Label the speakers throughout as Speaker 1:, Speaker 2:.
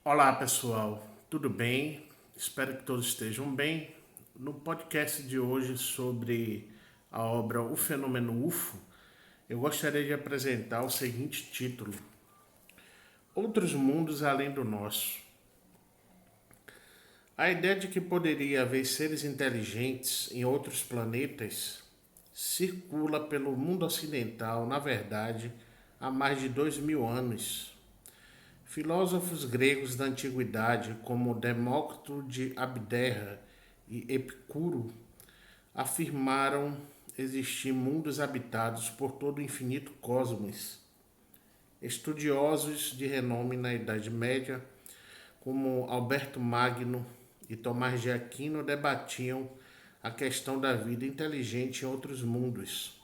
Speaker 1: Olá pessoal, tudo bem? Espero que todos estejam bem. No podcast de hoje sobre a obra O Fenômeno UFO, eu gostaria de apresentar o seguinte título: Outros Mundos Além do Nosso. A ideia de que poderia haver seres inteligentes em outros planetas circula pelo mundo ocidental, na verdade, há mais de 2000 anos. Filósofos gregos da antiguidade, como Demócrito de Abdera e Epicuro, afirmaram existir mundos habitados por todo o infinito cosmos. Estudiosos de renome na Idade Média, como Alberto Magno e Tomás de Aquino, debatiam a questão da vida inteligente em outros mundos.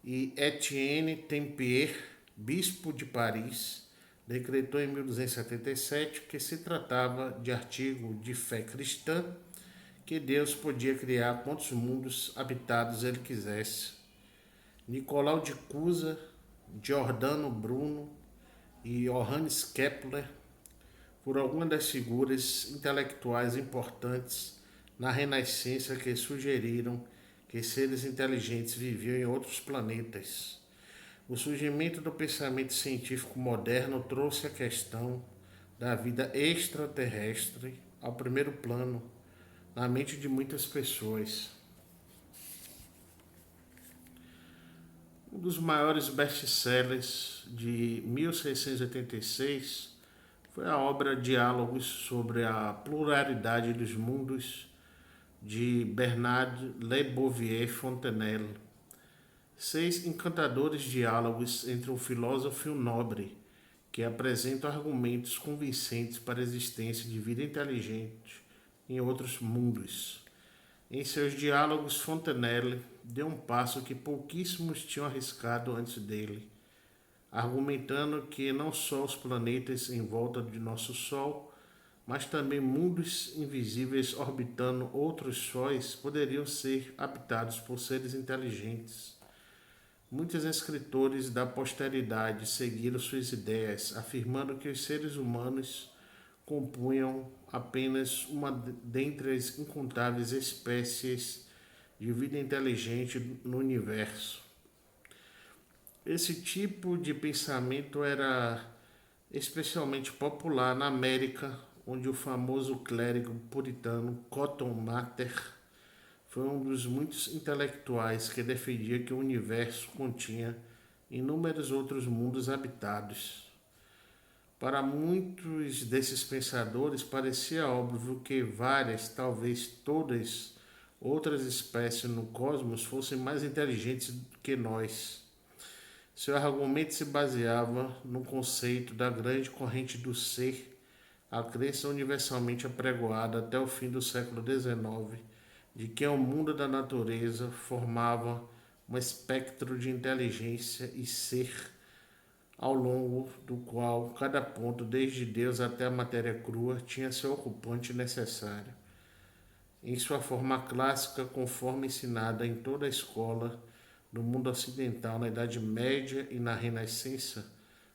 Speaker 1: E Etienne Tempier, bispo de Paris, decretou em 1277 que se tratava de artigo de fé cristã, que Deus podia criar quantos mundos habitados ele quisesse. Nicolau de Cusa, Giordano Bruno e Johannes Kepler foram algumas das figuras intelectuais importantes na Renascença que sugeriram que seres inteligentes viviam em outros planetas. O surgimento do pensamento científico moderno trouxe a questão da vida extraterrestre ao primeiro plano na mente de muitas pessoas. Um dos maiores best-sellers de 1686 foi a obra Diálogos sobre a Pluralidade dos Mundos, de Bernard Le Bovier Fontenelle. 6 encantadores diálogos entre um filósofo e um nobre, que apresentam argumentos convincentes para a existência de vida inteligente em outros mundos. Em seus diálogos, Fontenelle deu um passo que pouquíssimos tinham arriscado antes dele, argumentando que não só os planetas em volta de nosso Sol, mas também mundos invisíveis orbitando outros sóis poderiam ser habitados por seres inteligentes. Muitos escritores da posteridade seguiram suas ideias, afirmando que os seres humanos compunham apenas uma dentre as incontáveis espécies de vida inteligente no universo. Esse tipo de pensamento era especialmente popular na América, onde o famoso clérigo puritano Cotton Mather foi um dos muitos intelectuais que defendia que o universo continha inúmeros outros mundos habitados. Para muitos desses pensadores, parecia óbvio que várias, talvez todas, outras espécies no cosmos fossem mais inteligentes que nós. Seu argumento se baseava no conceito da grande corrente do ser, a crença universalmente apregoada até o fim do século XIX, de que o mundo da natureza formava um espectro de inteligência e ser, ao longo do qual cada ponto, desde Deus até a matéria crua, tinha seu ocupante necessário. Em sua forma clássica, conforme ensinada em toda a escola do mundo ocidental na Idade Média e na Renascença,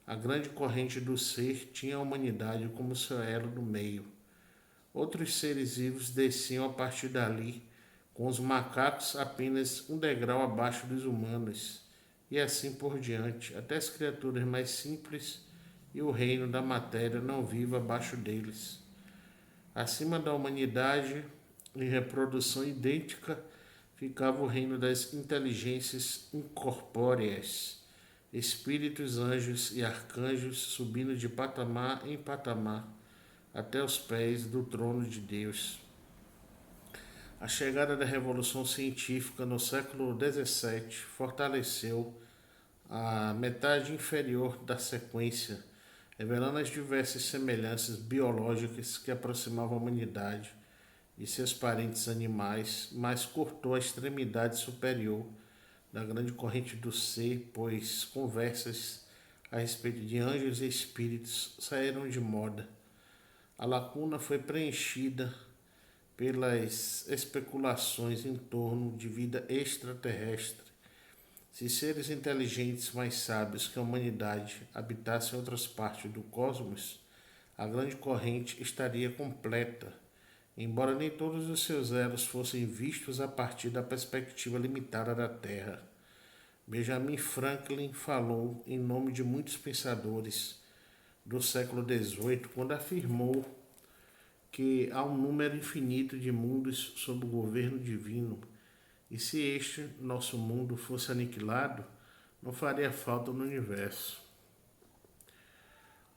Speaker 1: a grande corrente do ser tinha a humanidade como seu elo no meio. Outros seres vivos desciam a partir dali, com os macacos apenas um degrau abaixo dos humanos, e assim por diante, até as criaturas mais simples e o reino da matéria não viva abaixo deles. Acima da humanidade, em reprodução idêntica, ficava o reino das inteligências incorpóreas, espíritos, anjos e arcanjos subindo de patamar em patamar até os pés do trono de Deus. A chegada da Revolução Científica no século XVII fortaleceu a metade inferior da sequência, revelando as diversas semelhanças biológicas que aproximavam a humanidade e seus parentes animais, mas cortou a extremidade superior da grande corrente do ser, pois conversas a respeito de anjos e espíritos saíram de moda. A lacuna foi preenchida pelas especulações em torno de vida extraterrestre. Se seres inteligentes mais sábios que a humanidade habitassem outras partes do cosmos, a grande corrente estaria completa, embora nem todos os seus elos fossem vistos a partir da perspectiva limitada da Terra. Benjamin Franklin falou em nome de muitos pensadores do século XVIII quando afirmou que há um número infinito de mundos sob o governo divino, e se este nosso mundo fosse aniquilado, não faria falta no universo.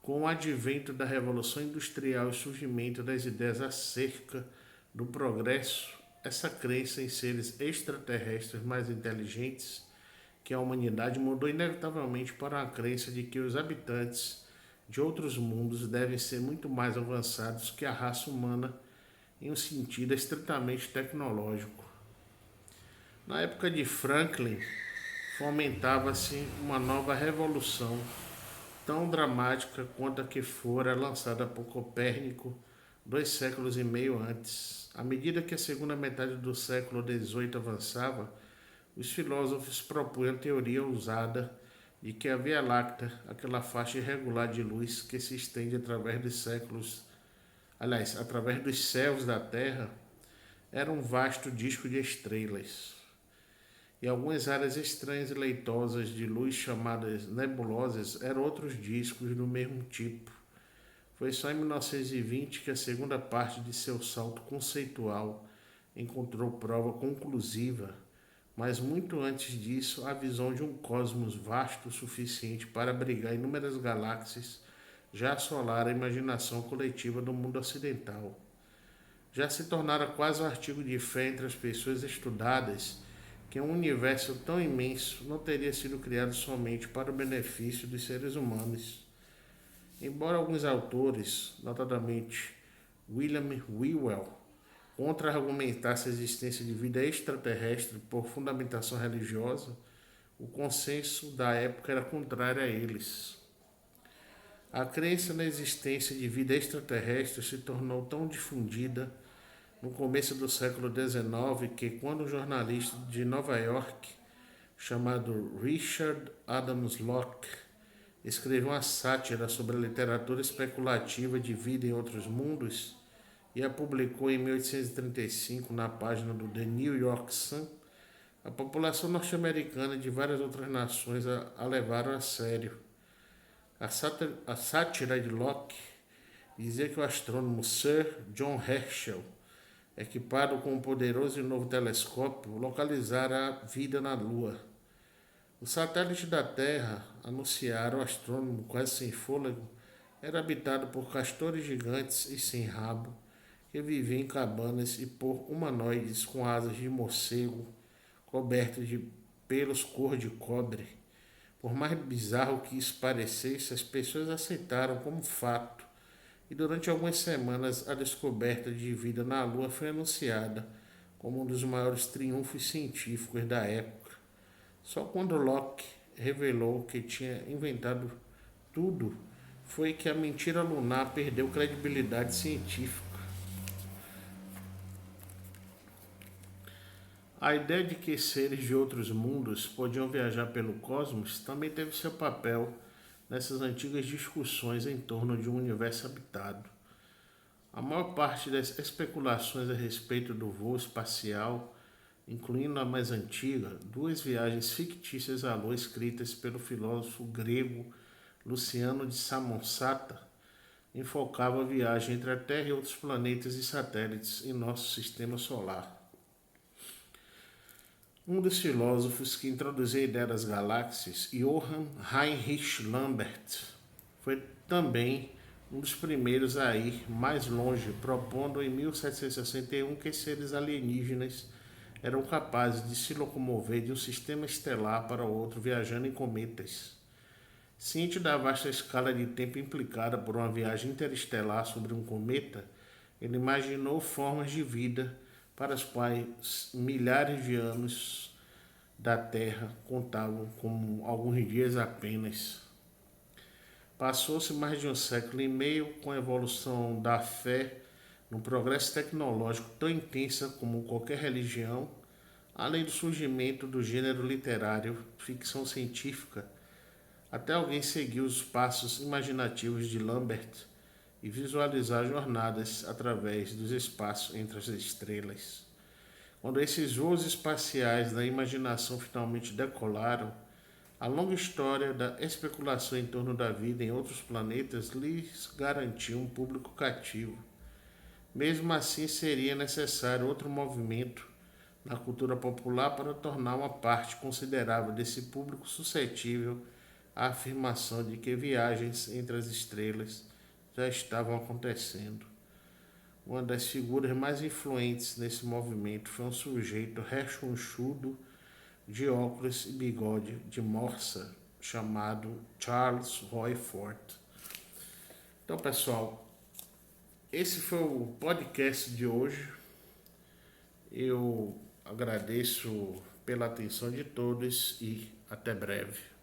Speaker 1: Com o advento da Revolução Industrial e o surgimento das ideias acerca do progresso, essa crença em seres extraterrestres mais inteligentes que a humanidade mudou inevitavelmente para a crença de que os habitantes de outros mundos devem ser muito mais avançados que a raça humana em um sentido estritamente tecnológico. Na época de Franklin, fomentava-se uma nova revolução tão dramática quanto a que fora lançada por Copérnico 2 séculos e meio antes. À medida que a segunda metade do século XVIII avançava, os filósofos propunham a teoria ousada de que a Via Láctea, aquela faixa irregular de luz que se estende através dos através dos céus da Terra, era um vasto disco de estrelas. E algumas áreas estranhas e leitosas de luz chamadas nebulosas eram outros discos do mesmo tipo. Foi só em 1920 que a segunda parte de seu salto conceitual encontrou prova conclusiva, mas muito antes disso, a visão de um cosmos vasto o suficiente para abrigar inúmeras galáxias já assolara a imaginação coletiva do mundo ocidental. Já se tornara quase um artigo de fé entre as pessoas estudadas que um universo tão imenso não teria sido criado somente para o benefício dos seres humanos. Embora alguns autores, notadamente William Whewell, contra-argumentassem a existência de vida extraterrestre por fundamentação religiosa, o consenso da época era contrário a eles. A crença na existência de vida extraterrestre se tornou tão difundida no começo do século XIX que, quando um jornalista de Nova York, chamado Richard Adams Locke, escreveu uma sátira sobre a literatura especulativa de vida em outros mundos e a publicou em 1835 na página do The New York Sun, a população norte-americana e de várias outras nações a levaram a sério. A sátira de Locke dizia que o astrônomo Sir John Herschel, equipado com um poderoso e novo telescópio, localizara a vida na Lua. Os satélites da Terra, anunciaram o astrônomo quase sem fôlego, era habitado por castores gigantes e sem rabo, que viviam em cabanas, e por humanoides com asas de morcego, cobertos de pelos cor de cobre. Por mais bizarro que isso parecesse, as pessoas aceitaram como fato, e durante algumas semanas a descoberta de vida na Lua foi anunciada como um dos maiores triunfos científicos da época. Só quando Locke revelou que tinha inventado tudo foi que a mentira lunar perdeu credibilidade científica. A ideia de que seres de outros mundos podiam viajar pelo cosmos também teve seu papel nessas antigas discussões em torno de um universo habitado. A maior parte das especulações a respeito do voo espacial, incluindo a mais antiga, 2 viagens fictícias à Lua escritas pelo filósofo grego Luciano de Samosata, enfocava a viagem entre a Terra e outros planetas e satélites em nosso sistema solar. Um dos filósofos que introduziu a ideia das galáxias, Johann Heinrich Lambert, foi também um dos primeiros a ir mais longe, propondo em 1761 que seres alienígenas eram capazes de se locomover de um sistema estelar para outro viajando em cometas. Ciente da vasta escala de tempo implicada por uma viagem interestelar sobre um cometa, ele imaginou formas de vida para as quais milhares de anos da Terra contavam como alguns dias apenas. Passou-se mais de um século e meio com a evolução da fé no progresso tecnológico tão intensa como qualquer religião, além do surgimento do gênero literário ficção científica, até alguém seguir os passos imaginativos de Lambert e e visualizar jornadas através dos espaços entre as estrelas. Quando esses voos espaciais da imaginação finalmente decolaram, a longa história da especulação em torno da vida em outros planetas lhes garantiu um público cativo. Mesmo assim, seria necessário outro movimento na cultura popular para tornar uma parte considerável desse público suscetível à afirmação de que viagens entre as estrelas já estavam acontecendo. Uma das figuras mais influentes nesse movimento foi um sujeito rechonchudo de óculos e bigode de morsa chamado Charles Royford. Então, pessoal, esse foi o podcast de hoje. Eu agradeço pela atenção de todos e até breve.